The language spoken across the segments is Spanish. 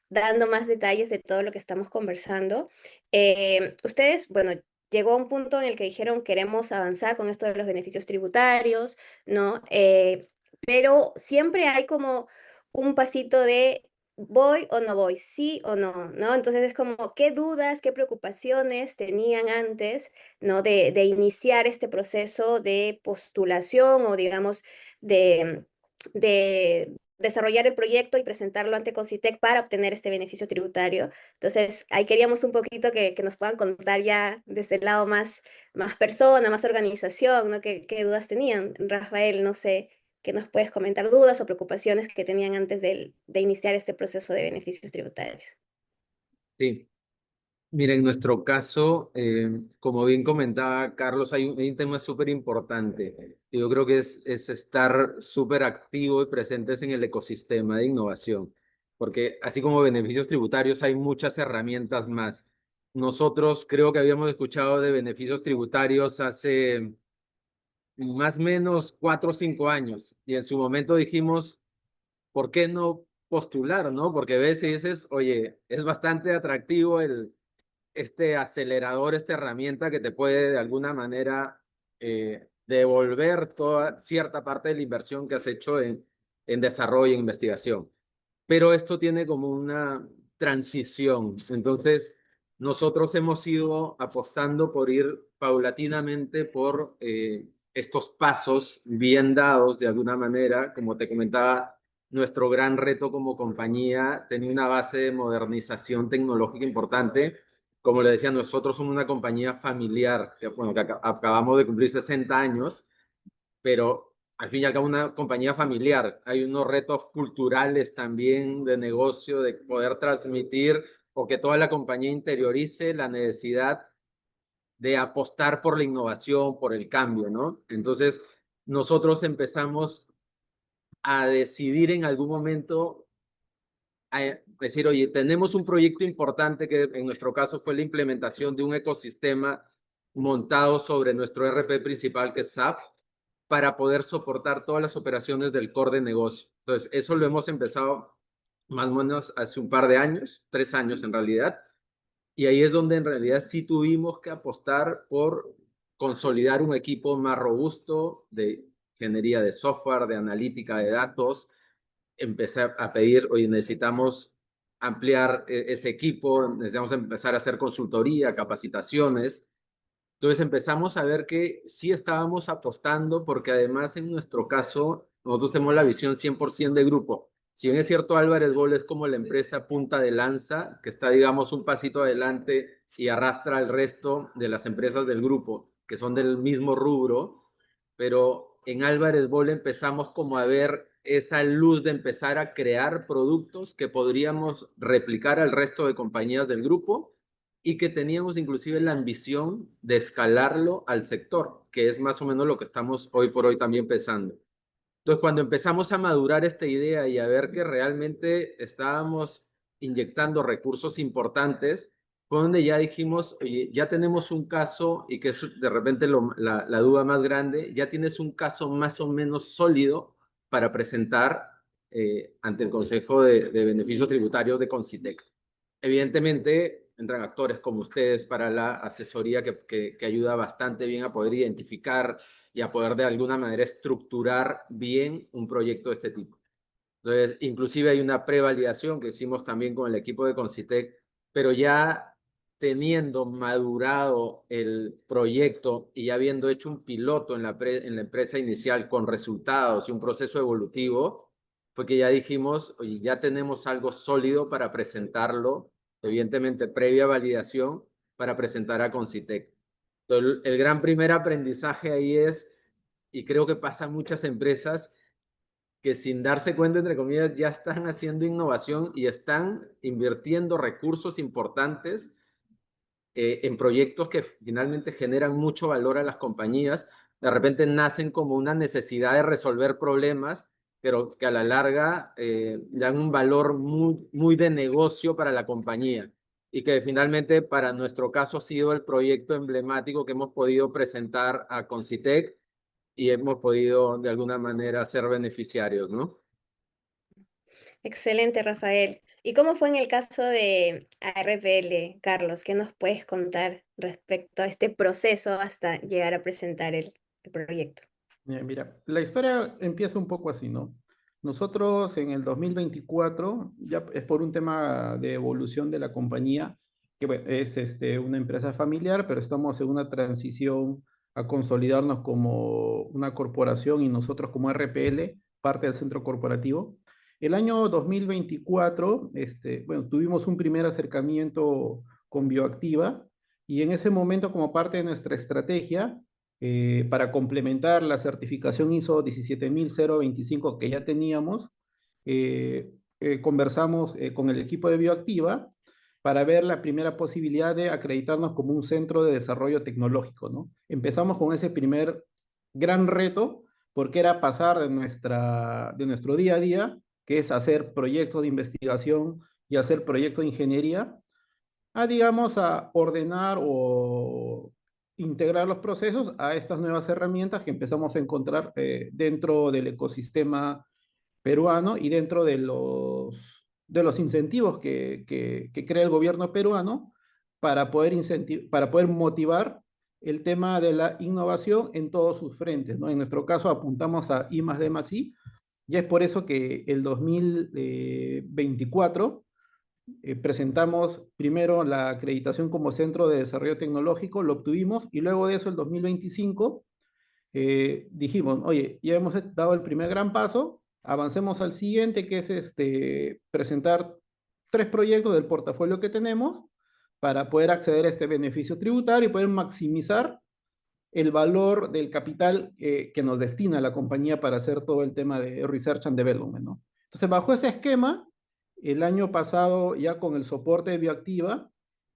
dando más detalles de todo lo que estamos conversando. Ustedes, bueno, llegó a un punto en el que dijeron queremos avanzar con esto de los beneficios tributarios, ¿no? Pero siempre hay como un pasito de voy o no voy, sí o no, ¿no? Entonces es como qué dudas, qué preocupaciones tenían antes, ¿no? De iniciar este proceso de postulación o digamos de desarrollar el proyecto y presentarlo ante Concitec para obtener este beneficio tributario. Entonces, ahí queríamos un poquito que nos puedan contar ya desde el lado más persona, más organización, ¿no? ¿Qué dudas tenían? Rafael, no sé, ¿qué nos puedes comentar dudas o preocupaciones que tenían antes de iniciar este proceso de beneficios tributarios? Sí, mira, en nuestro caso, como bien comentaba Carlos, hay un tema súper importante. Yo creo que es estar súper activo y presentes en el ecosistema de innovación, porque así como beneficios tributarios, hay muchas herramientas más. Nosotros creo que habíamos escuchado de beneficios tributarios hace más o menos 4 o 5 años y en su momento dijimos, ¿por qué no postular, no? Porque ves y dices, oye, es bastante atractivo este acelerador, esta herramienta que te puede de alguna manera devolver toda cierta parte de la inversión que has hecho en desarrollo e investigación. Pero esto tiene como una transición. Entonces, nosotros hemos ido apostando por ir paulatinamente por estos pasos bien dados de alguna manera. Como te comentaba, nuestro gran reto como compañía tenía una base de modernización tecnológica importante. Como le decía, nosotros somos una compañía familiar, bueno, que acabamos de cumplir 60 años, pero al fin y al cabo una compañía familiar. Hay unos retos culturales también de negocio, de poder transmitir o que toda la compañía interiorice la necesidad de apostar por la innovación, por el cambio, ¿no? Entonces, nosotros empezamos a decidir en algún momento a decir, oye, tenemos un proyecto importante que en nuestro caso fue la implementación de un ecosistema montado sobre nuestro ERP principal que es SAP para poder soportar todas las operaciones del core de negocio. Entonces, eso lo hemos empezado más o menos hace un par de años, 3 años en realidad, y ahí es donde en realidad sí tuvimos que apostar por consolidar un equipo más robusto de ingeniería de software, de analítica de datos. Empecé a pedir, oye, necesitamos ampliar ese equipo, necesitamos empezar a hacer consultoría, capacitaciones. Entonces empezamos a ver que sí estábamos apostando porque además en nuestro caso nosotros tenemos la visión 100% de grupo. Si bien es cierto, Álvarez Bol es como la empresa punta de lanza, que está, digamos, un pasito adelante y arrastra al resto de las empresas del grupo, que son del mismo rubro, pero en Álvarez Bol empezamos como a ver esa luz de empezar a crear productos que podríamos replicar al resto de compañías del grupo y que teníamos inclusive la ambición de escalarlo al sector, que es más o menos lo que estamos hoy por hoy también pensando. Entonces, cuando empezamos a madurar esta idea y a ver que realmente estábamos inyectando recursos importantes, fue donde ya dijimos, oye, ya tenemos un caso, y que es de repente la duda más grande, ya tienes un caso más o menos sólido para presentar ante el Consejo de Beneficios Tributarios de Concitec. Evidentemente, entran actores como ustedes para la asesoría que ayuda bastante bien a poder identificar y a poder de alguna manera estructurar bien un proyecto de este tipo. Entonces, inclusive hay una prevalidación que hicimos también con el equipo de Concitec, pero ya teniendo madurado el proyecto y ya habiendo hecho un piloto en la empresa inicial con resultados y un proceso evolutivo, fue que ya dijimos, oye, ya tenemos algo sólido para presentarlo, evidentemente previa validación, para presentar a Concitec. Entonces, el gran primer aprendizaje ahí es, y creo que pasa en muchas empresas, que sin darse cuenta, entre comillas, ya están haciendo innovación y están invirtiendo recursos importantes en proyectos que finalmente generan mucho valor a las compañías. De repente nacen como una necesidad de resolver problemas, pero que a la larga dan un valor muy, muy de negocio para la compañía. Y que finalmente para nuestro caso ha sido el proyecto emblemático que hemos podido presentar a Concitec y hemos podido de alguna manera ser beneficiarios, ¿no? Excelente, Rafael. ¿Y cómo fue en el caso de ARPL, Carlos? ¿Qué nos puedes contar respecto a este proceso hasta llegar a presentar el proyecto? Mira, la historia empieza un poco así, ¿no? Nosotros en el 2024, ya es por un tema de evolución de la compañía, que bueno, es una empresa familiar, pero estamos en una transición a consolidarnos como una corporación y nosotros como RPL, parte del centro corporativo. El año 2024, bueno, tuvimos un primer acercamiento con Bioactiva y en ese momento, como parte de nuestra estrategia, para complementar la certificación ISO 17025 que ya teníamos, conversamos con el equipo de Bioactiva para ver la primera posibilidad de acreditarnos como un centro de desarrollo tecnológico, ¿no? Empezamos con ese primer gran reto, porque era pasar de nuestro día a día, que es hacer proyectos de investigación y hacer proyectos de ingeniería, a, digamos, a ordenar o integrar los procesos a estas nuevas herramientas que empezamos a encontrar dentro del ecosistema peruano y dentro de los incentivos que crea el gobierno peruano para poder motivar el tema de la innovación en todos sus frentes, ¿no? En nuestro caso apuntamos a I más D más I, y es por eso que el 2024 presentamos primero la acreditación como Centro de Desarrollo Tecnológico, lo obtuvimos, y luego de eso, el 2025, dijimos, oye, ya hemos dado el primer gran paso, avancemos al siguiente, que es presentar 3 proyectos del portafolio que tenemos para poder acceder a este beneficio tributario y poder maximizar el valor del capital que nos destina la compañía para hacer todo el tema de Research and Development, ¿no? Entonces, bajo ese esquema, el año pasado, ya con el soporte de Bioactiva,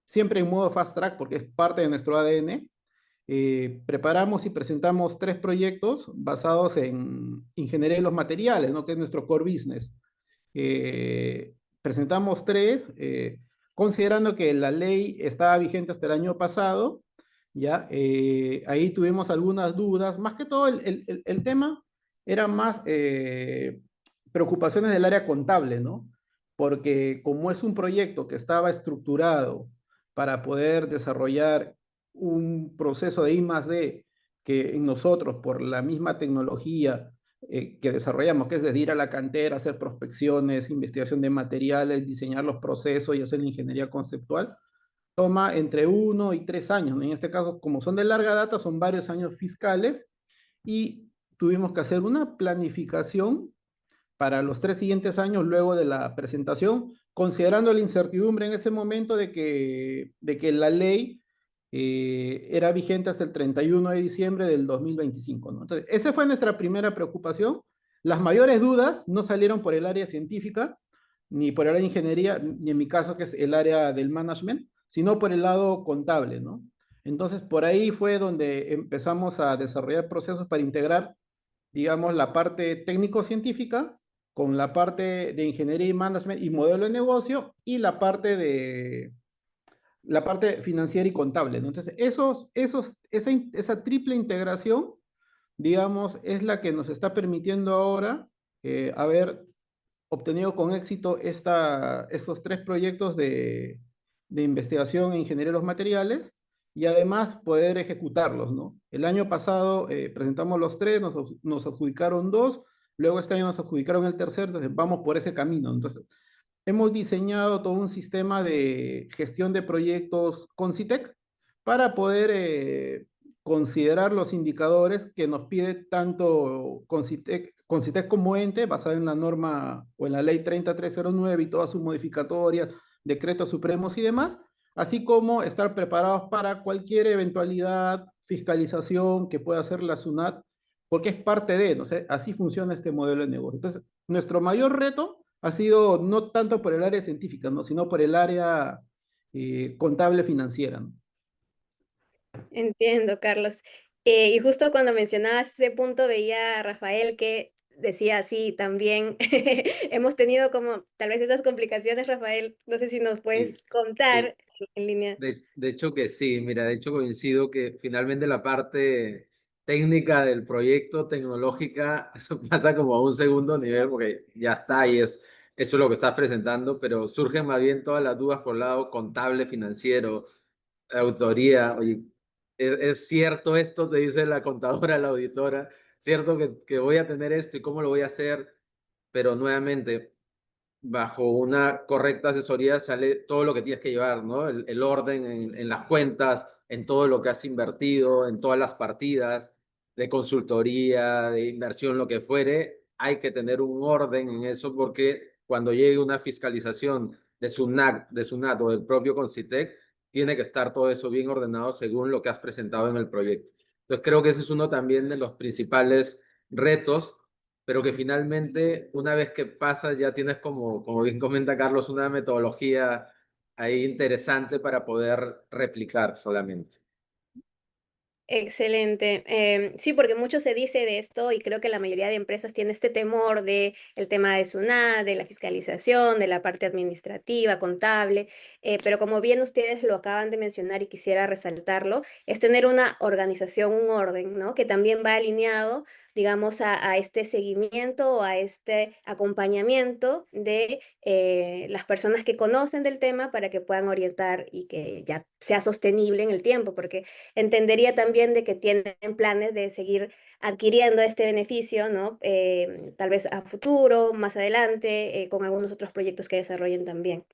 siempre en modo fast track, porque es parte de nuestro ADN, preparamos y presentamos 3 proyectos basados en ingeniería de los materiales, ¿no? Que es nuestro core business. Presentamos 3, considerando que la ley estaba vigente hasta el año pasado, ya, ahí tuvimos algunas dudas, más que todo el tema era más preocupaciones del área contable, ¿no? Porque como es un proyecto que estaba estructurado para poder desarrollar un proceso de I más D, que en nosotros, por la misma tecnología que desarrollamos, que es de ir a la cantera, hacer prospecciones, investigación de materiales, diseñar los procesos y hacer la ingeniería conceptual, toma entre 1 y 3 años. En este caso, como son de larga data, son varios años fiscales y tuvimos que hacer una planificación para los 3 siguientes años luego de la presentación, considerando la incertidumbre en ese momento de que la ley era vigente hasta el 31 de diciembre del 2025, ¿no? Entonces, esa fue nuestra primera preocupación. Las mayores dudas no salieron por el área científica, ni por el área de ingeniería, ni en mi caso, que es el área del management, sino por el lado contable, ¿no? Entonces, por ahí fue donde empezamos a desarrollar procesos para integrar, digamos, la parte técnico-científica con la parte de ingeniería y management y modelo de negocio y la parte financiera y contable, ¿no? Entonces, esa triple integración, digamos, es la que nos está permitiendo ahora haber obtenido con éxito estos 3 proyectos de investigación en ingeniería de los materiales y además poder ejecutarlos, ¿no? El año pasado presentamos los 3, nos adjudicaron 2, luego este año nos adjudicaron el tercero, entonces vamos por ese camino. Entonces, hemos diseñado todo un sistema de gestión de proyectos con CITEC para poder considerar los indicadores que nos pide tanto Concitec como ente, basado en la norma o en la ley 30309 y todas sus modificatorias, decretos supremos y demás, así como estar preparados para cualquier eventualidad, fiscalización que pueda hacer la SUNAT, porque es parte de, no sé, así funciona este modelo de negocio. Entonces, nuestro mayor reto ha sido no tanto por el área científica, ¿no? Sino por el área contable financiera, ¿no? Entiendo, Carlos. Y justo cuando mencionabas ese punto, veía a Rafael que decía, sí, también hemos tenido como tal vez esas complicaciones, Rafael. No sé si nos Sí, puedes sí. contar en línea. De hecho que sí, mira, de hecho coincido que finalmente la parte técnica del proyecto tecnológica, eso pasa como a un segundo nivel porque ya está y es eso es lo que estás presentando, pero surgen más bien todas las dudas por el lado contable, financiero, auditoría. Oye, es cierto esto? Te dice la contadora, la auditora, ¿cierto que voy a tener esto y cómo lo voy a hacer? Pero nuevamente, bajo una correcta asesoría sale todo lo que tienes que llevar, ¿no? El orden en las cuentas, en todo lo que has invertido, en todas las partidas de consultoría, de inversión, lo que fuere. Hay que tener un orden en eso porque cuando llegue una fiscalización de SUNAT o del propio Concitec, tiene que estar todo eso bien ordenado según lo que has presentado en el proyecto. Entonces creo que ese es uno también de los principales retos, pero que finalmente una vez que pasas ya tienes como bien comenta Carlos, una metodología ahí interesante para poder replicar solamente. Excelente. Sí, porque mucho se dice de esto y creo que la mayoría de empresas tiene este temor de el tema de SUNAT, de la fiscalización, de la parte administrativa, contable, pero como bien ustedes lo acaban de mencionar y quisiera resaltarlo, es tener una organización, un orden, ¿no? Que también va alineado, digamos, a este seguimiento o a este acompañamiento de las personas que conocen del tema para que puedan orientar y que ya sea sostenible en el tiempo, porque entendería también de que tienen planes de seguir adquiriendo este beneficio, ¿no? Tal vez a futuro, más adelante, con algunos otros proyectos que desarrollen también.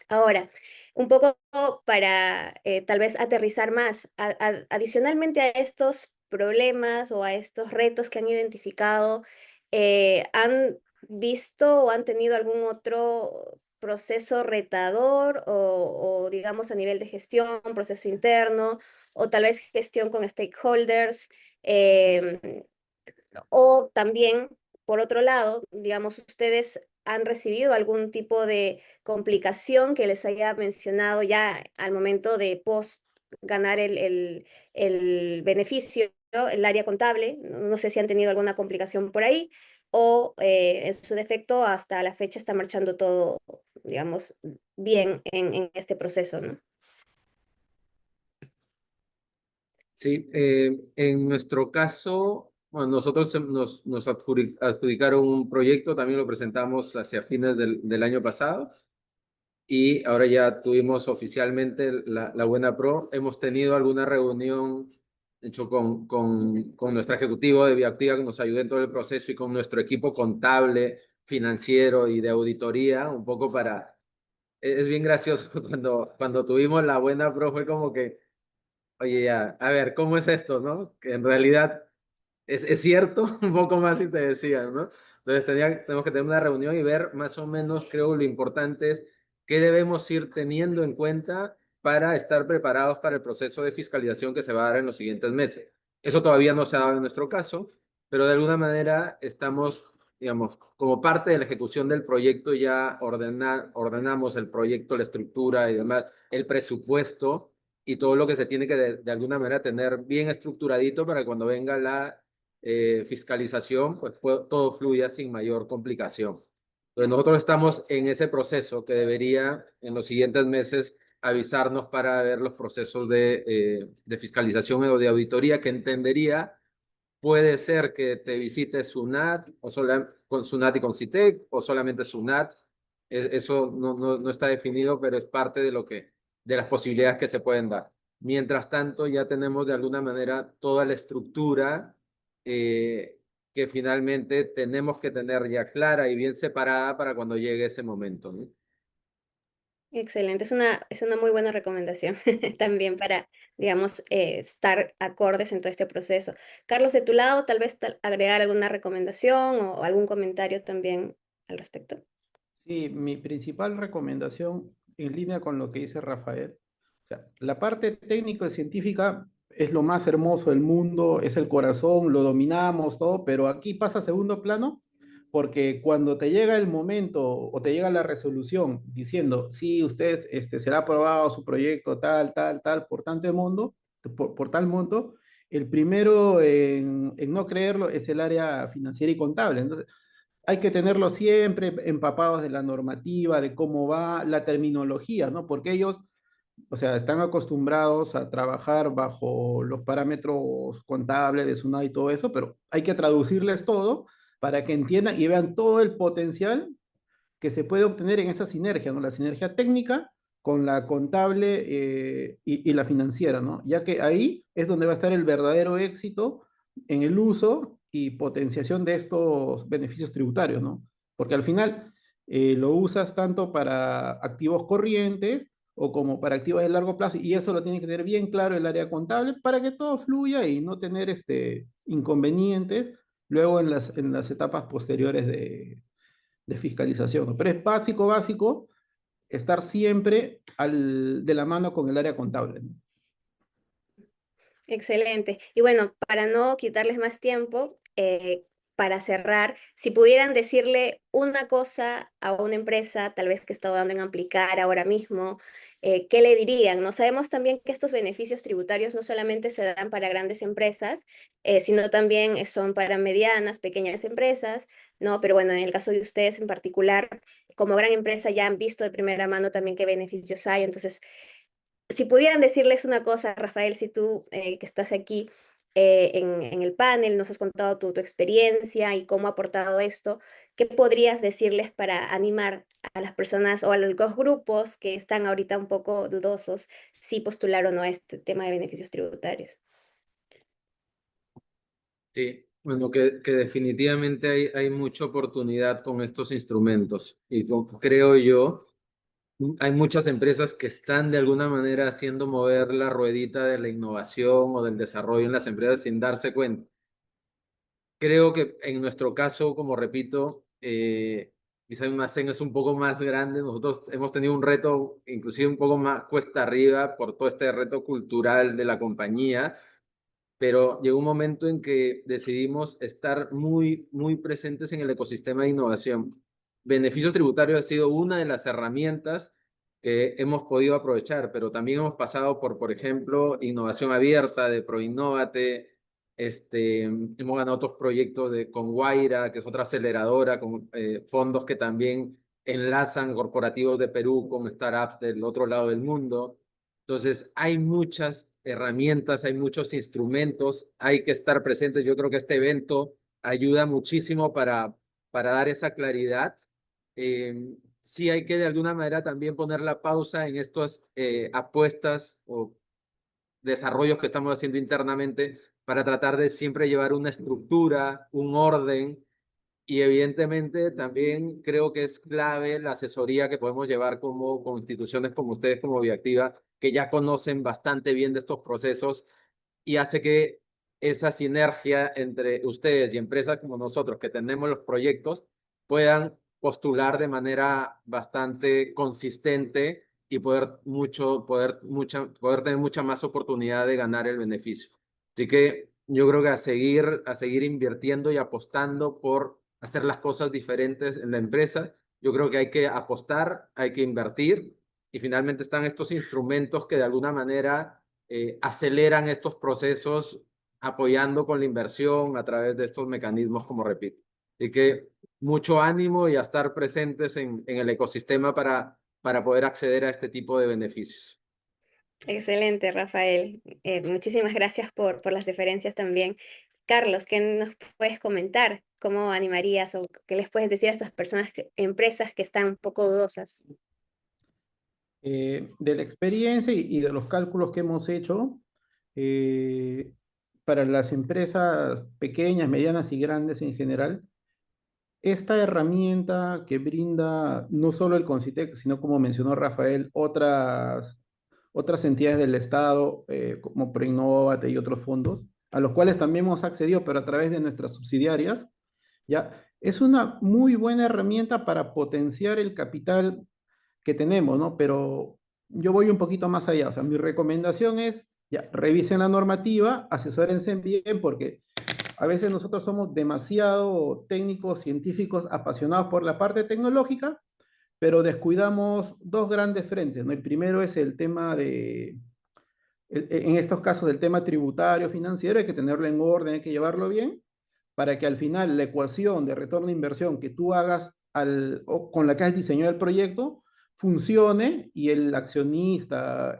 Ahora, un poco para tal vez aterrizar más, adicionalmente a estos problemas o a estos retos que han identificado, ¿han visto o han tenido algún otro proceso retador o digamos a nivel de gestión, proceso interno o tal vez gestión con stakeholders? em, o también, por otro lado, digamos, ustedes han recibido algún tipo de complicación que les haya mencionado ya al momento de post ganar el beneficio, ¿no? El área contable. No sé si han tenido alguna complicación por ahí o en su defecto hasta la fecha está marchando todo, digamos, bien en este proceso, ¿no? Sí, en nuestro caso, bueno, nosotros nos adjudicaron un proyecto, también lo presentamos hacia fines del año pasado y ahora ya tuvimos oficialmente la Buena Pro. Hemos tenido alguna reunión, de hecho, con nuestro ejecutivo de Bioactiva que nos ayudó en todo el proceso y con nuestro equipo contable, financiero y de auditoría, un poco para... Es bien gracioso cuando tuvimos la Buena Pro, fue como que, oye, ya, a ver, ¿cómo es esto, no? Que en realidad es cierto, un poco más si te decían, ¿no? Entonces tenemos que tener una reunión y ver más o menos, creo, lo importante es qué debemos ir teniendo en cuenta para estar preparados para el proceso de fiscalización que se va a dar en los siguientes meses. Eso todavía no se ha dado en nuestro caso, pero de alguna manera estamos, digamos, como parte de la ejecución del proyecto ya ordenamos el proyecto, la estructura y demás, el presupuesto y todo lo que se tiene que de alguna manera tener bien estructuradito para cuando venga la fiscalización, pues todo fluya sin mayor complicación. Entonces nosotros estamos en ese proceso que debería en los siguientes meses avisarnos para ver los procesos de fiscalización o de auditoría que entendería puede ser que te visite SUNAT o con SUNAT y con CITEC o solamente SUNAT. Eso no está definido, pero es parte de las posibilidades que se pueden dar. Mientras tanto, ya tenemos de alguna manera toda la estructura que finalmente tenemos que tener ya clara y bien separada para cuando llegue ese momento, ¿no? Excelente, es una muy buena recomendación también para, digamos, estar acordes en todo este proceso. Carlos, de tu lado, tal vez agregar alguna recomendación o algún comentario también al respecto. Sí, mi principal recomendación, en línea con lo que dice Rafael, o sea, la parte técnico y científica es lo más hermoso del mundo, es el corazón, lo dominamos todo, pero aquí pasa a segundo plano porque cuando te llega el momento o te llega la resolución diciendo, sí, usted será aprobado su proyecto tal, tal, tal, por tanto mundo, por tal monto, el primero en no creerlo es el área financiera y contable. Entonces, hay que tenerlo siempre empapados de la normativa, de cómo va la terminología, ¿no? Porque ellos, o sea, están acostumbrados a trabajar bajo los parámetros contables de SUNAT y todo eso, pero hay que traducirles todo para que entiendan y vean todo el potencial que se puede obtener en esa sinergia, ¿no? La sinergia técnica con la contable y la financiera, ¿no? Ya que ahí es donde va a estar el verdadero éxito en el uso y potenciación de estos beneficios tributarios, ¿no? Porque al final lo usas tanto para activos corrientes o como para activos de largo plazo, y eso lo tiene que tener bien claro el área contable para que todo fluya y no tener inconvenientes luego en las etapas posteriores de fiscalización, ¿no? Pero es básico, básico, estar siempre de la mano con el área contable, ¿no? Excelente. Y bueno, para no quitarles más tiempo, para cerrar, si pudieran decirle una cosa a una empresa, tal vez que está dando en aplicar ahora mismo, ¿qué le dirían? No sabemos también que estos beneficios tributarios no solamente se dan para grandes empresas, sino también son para medianas, pequeñas empresas, ¿no? Pero bueno, en el caso de ustedes en particular, como gran empresa ya han visto de primera mano también qué beneficios hay, entonces si pudieran decirles una cosa, Rafael, si tú que estás aquí en el panel, nos has contado tu experiencia y cómo ha aportado esto, ¿qué podrías decirles para animar a las personas o a los grupos que están ahorita un poco dudosos si postular o no a este tema de beneficios tributarios? Sí, bueno, que definitivamente hay mucha oportunidad con estos instrumentos y creo yo, hay muchas empresas que están de alguna manera haciendo mover la ruedita de la innovación o del desarrollo en las empresas sin darse cuenta. Creo que en nuestro caso, como repito, quizá Almacén es un poco más grande. Nosotros hemos tenido un reto, inclusive un poco más cuesta arriba por todo este reto cultural de la compañía, pero llegó un momento en que decidimos estar muy presentes en el ecosistema de innovación. Beneficios tributarios ha sido una de las herramientas que hemos podido aprovechar, pero también hemos pasado por ejemplo, innovación abierta de ProInnovate. Hemos ganado otros proyectos con Guaira, que es otra aceleradora, con fondos que también enlazan corporativos de Perú con startups del otro lado del mundo. Entonces, hay muchas herramientas, hay muchos instrumentos, hay que estar presentes. Yo creo que este evento ayuda muchísimo para dar esa claridad. Sí hay que de alguna manera también poner la pausa en estas apuestas o desarrollos que estamos haciendo internamente para tratar de siempre llevar una estructura, un orden, y evidentemente también creo que es clave la asesoría que podemos llevar con instituciones como ustedes, como Viactiva, que ya conocen bastante bien de estos procesos y hace que esa sinergia entre ustedes y empresas como nosotros que tenemos los proyectos puedan postular de manera bastante consistente y poder tener mucha más oportunidad de ganar el beneficio. Así que yo creo que a seguir invirtiendo y apostando por hacer las cosas diferentes en la empresa. Yo creo que hay que apostar, hay que invertir y finalmente están estos instrumentos que de alguna manera aceleran estos procesos apoyando con la inversión a través de estos mecanismos, como repito. Así que mucho ánimo y a estar presentes en el ecosistema para poder acceder a este tipo de beneficios. Excelente, Rafael. Muchísimas gracias por las referencias también. Carlos, ¿qué nos puedes comentar? ¿Cómo animarías o qué les puedes decir a estas personas, empresas que están un poco dudosas? De la experiencia y de los cálculos que hemos hecho, eh, para las empresas pequeñas, medianas y grandes en general, esta herramienta que brinda no solo el CONCITEC, sino como mencionó Rafael, otras entidades del Estado, como Proinnovate y otros fondos, a los cuales también hemos accedido, pero a través de nuestras subsidiarias, ¿ya? Es una muy buena herramienta para potenciar el capital que tenemos, ¿no? Pero yo voy un poquito más allá, o sea, mi recomendación es, ya, revisen la normativa, asesórense bien, porque a veces nosotros somos demasiado técnicos, científicos, apasionados por la parte tecnológica, pero descuidamos dos grandes frentes, ¿no? El primero es el tema en estos casos, del tema tributario, financiero, hay que tenerlo en orden, hay que llevarlo bien, para que al final la ecuación de retorno de inversión que tú hagas o con la que has diseñado el proyecto funcione y el accionista,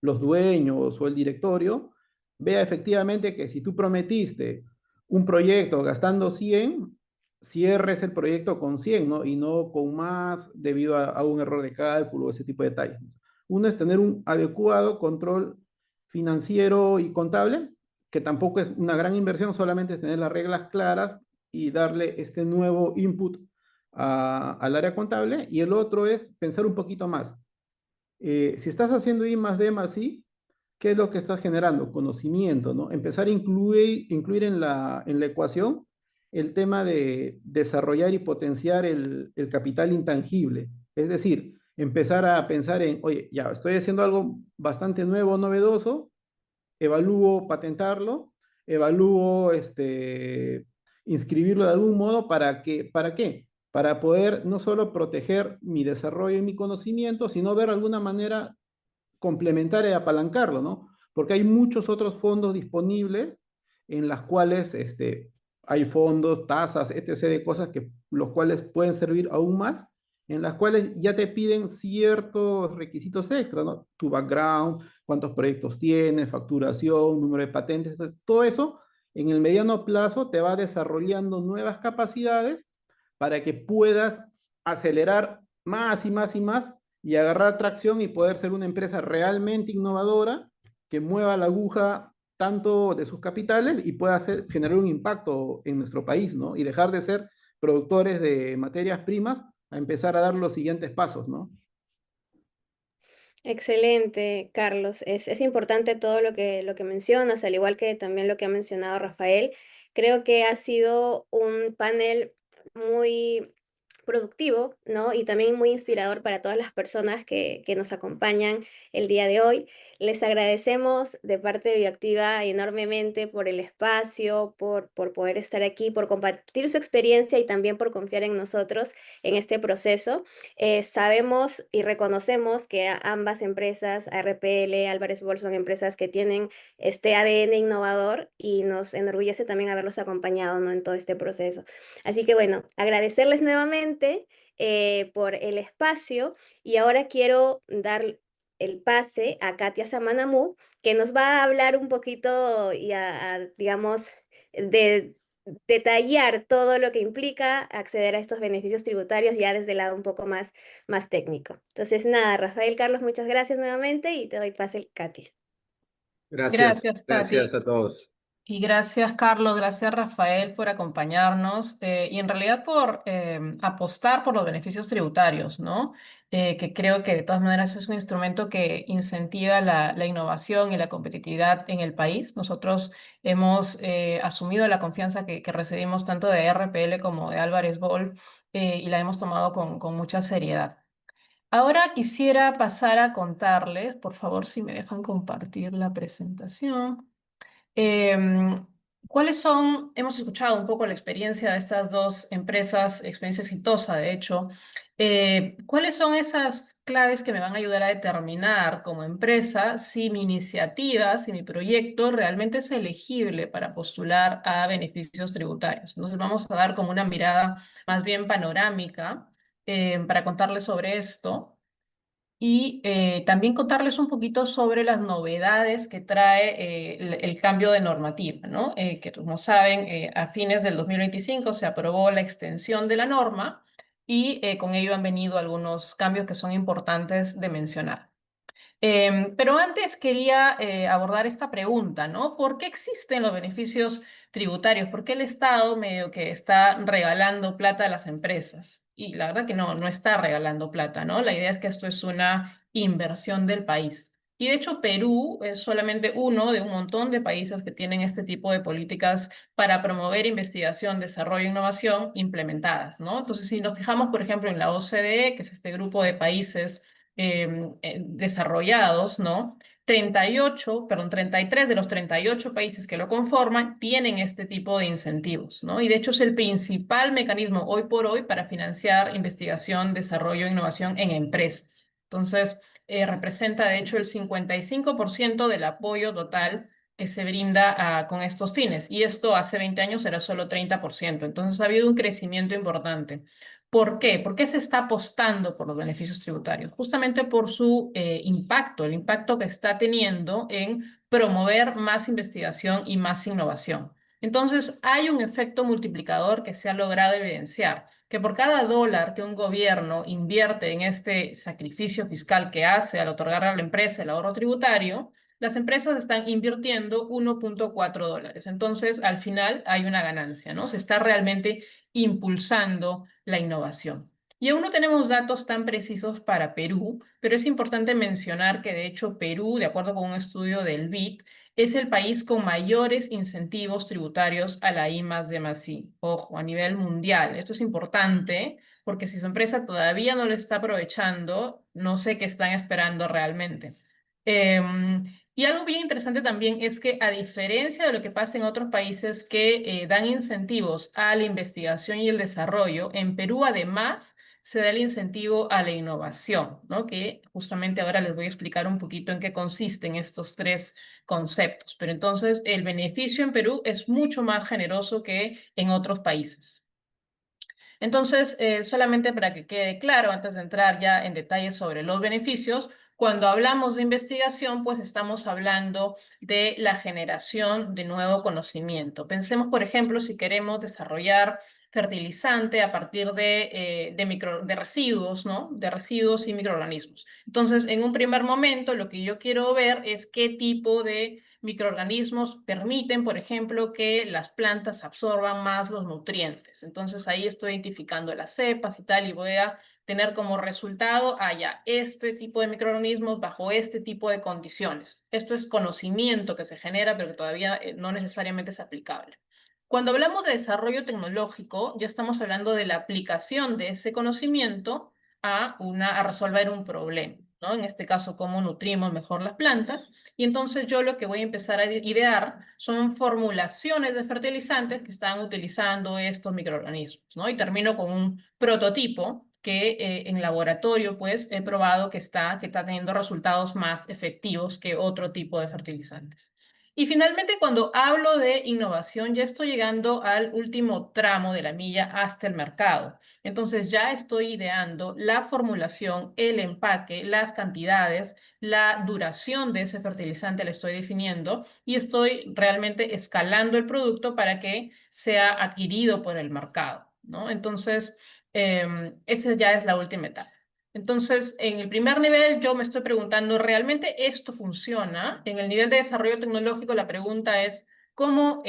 los dueños o el directorio vea efectivamente que si tú prometiste un proyecto gastando 100, cierres el proyecto con 100, ¿no? Y no con más debido a un error de cálculo o ese tipo de detalles. Uno es tener un adecuado control financiero y contable, que tampoco es una gran inversión, solamente es tener las reglas claras y darle este nuevo input al área contable. Y el otro es pensar un poquito más. Si estás haciendo I más D más I, ¿qué es lo que estás generando? Conocimiento, ¿no? Empezar a incluir en la ecuación el tema de desarrollar y potenciar el capital intangible. Es decir, empezar a pensar en, oye, ya estoy haciendo algo bastante nuevo, novedoso, evalúo patentarlo, evalúo inscribirlo de algún modo ¿para qué? Para poder no solo proteger mi desarrollo y mi conocimiento, sino ver alguna manera complementar y apalancarlo, ¿no? Porque hay muchos otros fondos disponibles en las cuales hay fondos, tasas, etc. de cosas que los cuales pueden servir aún más, en las cuales ya te piden ciertos requisitos extra, ¿no? Tu background, cuántos proyectos tienes, facturación, número de patentes, entonces, todo eso en el mediano plazo te va desarrollando nuevas capacidades para que puedas acelerar más y más y más y agarrar tracción y poder ser una empresa realmente innovadora que mueva la aguja tanto de sus capitales y pueda generar un impacto en nuestro país, ¿no? Y dejar de ser productores de materias primas a empezar a dar los siguientes pasos, ¿no? Excelente, Carlos. Es importante todo lo que mencionas, al igual que también lo que ha mencionado Rafael. Creo que ha sido un panel muy productivo, ¿no? Y también muy inspirador para todas las personas que nos acompañan el día de hoy. Les agradecemos de parte de Bioactiva enormemente por el espacio, por poder estar aquí, por compartir su experiencia y también por confiar en nosotros en este proceso. Sabemos y reconocemos que ambas empresas, ARPL, Álvarez Boll, son empresas que tienen este ADN innovador y nos enorgullece también haberlos acompañado, ¿no? En todo este proceso. Así que bueno, agradecerles nuevamente por el espacio y ahora quiero dar el pase a Katia Samanamú, que nos va a hablar un poquito y digamos, de detallar todo lo que implica acceder a estos beneficios tributarios ya desde el lado un poco más técnico. Entonces, nada, Rafael, Carlos, muchas gracias nuevamente y te doy pase, Katia. Gracias, Gracias, gracias Tati. a todos. Y gracias, Carlos, gracias, Rafael, por acompañarnos y en realidad por apostar por los beneficios tributarios, ¿no? Que creo que de todas maneras es un instrumento que incentiva la innovación y la competitividad en el país. Nosotros hemos asumido la confianza que recibimos tanto de RPL como de Álvarez Boll y la hemos tomado con mucha seriedad. Ahora quisiera pasar a contarles, por favor, si me dejan compartir la presentación. Em, ¿Cuáles son? Hemos escuchado un poco la experiencia de estas dos empresas, experiencia exitosa, de hecho. ¿Cuáles son esas claves que me van a ayudar a determinar como empresa si mi iniciativa, si mi proyecto realmente es elegible para postular a beneficios tributarios? Entonces vamos a dar como una mirada más bien panorámica para contarles sobre esto. Y también contarles un poquito sobre las novedades que trae el cambio de normativa, ¿no? Que como saben, a fines del 2025 se aprobó la extensión de la norma y con ello han venido algunos cambios que son importantes de mencionar. Pero antes quería abordar esta pregunta, ¿no? ¿Por qué existen los beneficios tributarios? ¿Por qué el Estado medio que está regalando plata a las empresas? Y la verdad que no está regalando plata, ¿no? La idea es que esto es una inversión del país. Y de hecho Perú es solamente uno de un montón de países que tienen este tipo de políticas para promover investigación, desarrollo e innovación implementadas, ¿no? Entonces, si nos fijamos, por ejemplo, en la OCDE, que es este grupo de países desarrollados, ¿no? 33 de los 38 países que lo conforman tienen este tipo de incentivos, ¿no? Y de hecho es el principal mecanismo hoy por hoy para financiar investigación, desarrollo e innovación en empresas. Entonces, representa de hecho el 55% del apoyo total que se brinda con estos fines. Y esto hace 20 años era solo 30%. Entonces ha habido un crecimiento importante. ¿Por qué? ¿Por qué se está apostando por los beneficios tributarios? Justamente por su impacto, el impacto que está teniendo en promover más investigación y más innovación. Entonces, hay un efecto multiplicador que se ha logrado evidenciar, que por cada dólar que un gobierno invierte en este sacrificio fiscal que hace al otorgar a la empresa el ahorro tributario, las empresas están invirtiendo 1.4 dólares. Entonces, al final hay una ganancia, ¿no? Se está realmente impulsando la innovación. Y aún no tenemos datos tan precisos para Perú, pero es importante mencionar que de hecho Perú, de acuerdo con un estudio del BID, es el país con mayores incentivos tributarios a la I+D+I. Ojo, a nivel mundial. Esto es importante porque si su empresa todavía no lo está aprovechando, no sé qué están esperando realmente. Y algo bien interesante también es que a diferencia de lo que pasa en otros países que dan incentivos a la investigación y el desarrollo, en Perú además se da el incentivo a la innovación, ¿no? Que justamente ahora les voy a explicar un poquito en qué consisten estos tres conceptos. Pero entonces el beneficio en Perú es mucho más generoso que en otros países. Entonces, solamente para que quede claro, antes de entrar ya en detalles sobre los beneficios, cuando hablamos de investigación, pues estamos hablando de la generación de nuevo conocimiento. Pensemos, por ejemplo, si queremos desarrollar fertilizante a partir de residuos, ¿no? De residuos y microorganismos. Entonces, en un primer momento, lo que yo quiero ver es qué tipo de microorganismos permiten, por ejemplo, que las plantas absorban más los nutrientes. Entonces ahí estoy identificando las cepas y tal y voy a tener como resultado, ya, este tipo de microorganismos bajo este tipo de condiciones. Esto es conocimiento que se genera, pero que todavía no necesariamente es aplicable. Cuando hablamos de desarrollo tecnológico, ya estamos hablando de la aplicación de ese conocimiento a resolver un problema, ¿no? En este caso, cómo nutrimos mejor las plantas. Y entonces yo lo que voy a empezar a idear son formulaciones de fertilizantes que están utilizando estos microorganismos, ¿no? Y termino con un prototipo que en laboratorio pues he probado que está teniendo resultados más efectivos que otro tipo de fertilizantes. Y finalmente, cuando hablo de innovación, ya estoy llegando al último tramo de la milla hasta el mercado. Entonces ya estoy ideando la formulación, el empaque, las cantidades, la duración de ese fertilizante la estoy definiendo y estoy realmente escalando el producto para que sea adquirido por el mercado, ¿no? Entonces, esa ya es la última etapa. Entonces, en el primer nivel yo me estoy preguntando, ¿realmente esto funciona? En el nivel de desarrollo tecnológico la pregunta es, ¿cómo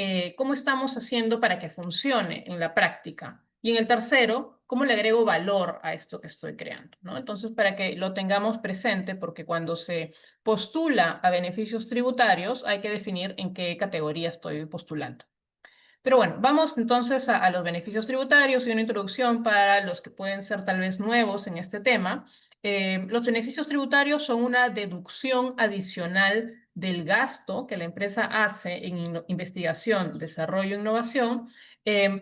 estamos haciendo para que funcione en la práctica? Y en el tercero, ¿cómo le agrego valor a esto que estoy creando? ¿No? Entonces, para que lo tengamos presente, porque cuando se postula a beneficios tributarios, hay que definir en qué categoría estoy postulando. Pero bueno, vamos entonces a los beneficios tributarios y una introducción para los que pueden ser tal vez nuevos en este tema. Los beneficios tributarios son una deducción adicional del gasto que la empresa hace en investigación, desarrollo e innovación